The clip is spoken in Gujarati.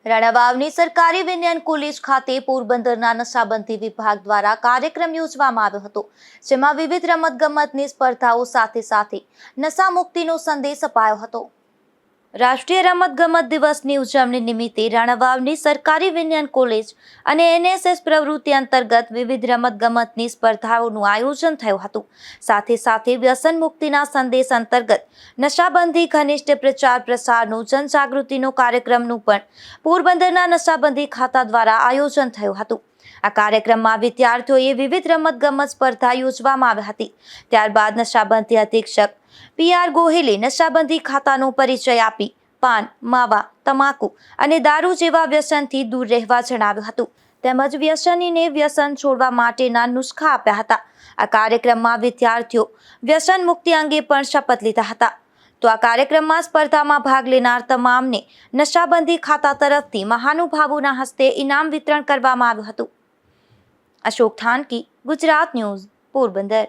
રાણાવાવની સરકારી વિજ્ઞાન કોલેજ ખાતે પોરબંદરના નશાબંધી વિભાગ દ્વારા કાર્યક્રમ યોજવામાં આવ્યો હતો, જેમાં વિવિધ રમતગમતની સ્પર્ધાઓ સાથે નશા મુક્તિનો સંદેશ અપાયો હતો। રાષ્ટ્રીય રમતગમત દિવસની ઉજવણી નિમિત્તે રાણાવાવની સરકારી વિજ્ઞાન કોલેજ અને એનએસએસ પ્રવૃત્તિ અંતર્ગત વિવિધ રમતગમતની સ્પર્ધાઓનું આયોજન થયું હતું। સાથે વ્યસન મુક્તિના સંદેશ અંતર્ગત નશાબંધી ઘનિષ્ઠ પ્રચાર પ્રસારનો જનજાગૃતિનો કાર્યક્રમનું પણ પોરબંદરના નશાબંધી ખાતા દ્વારા આયોજન થયું હતું। આ કાર્યક્રમમાં વિદ્યાર્થીઓએ વિવિધ રમતગમત સ્પર્ધા યોજવામાં આવી હતી। ત્યારબાદ નશાબંધી અધિક્ષક PR ગોહિલે નશાબંધી ખાતાનો પરિચય આપી પાન, માવા, તમાકુ અને દારૂ જેવા વ્યસનથી દૂર રહેવા જણાવ્યું હતું, તેમજ વ્યસનીને વ્યસન છોડવા માટેના નુસ્ખા આપ્યા હતા। આ કાર્યક્રમમાં વિદ્યાર્થીઓ વ્યસન મુક્તિ અંગે પણ શપથ લીધા હતા। તો આ કાર્યક્રમમાં સ્પર્ધામાં ભાગ લેનાર તમામને નશાબંધી ખાતા તરફથી મહાનુભાવોના હસ્તે ઇનામ વિતરણ કરવામાં આવ્યું હતું। અશોક થાનકી, ગુજરાત ન્યૂઝ, પોરબંદર।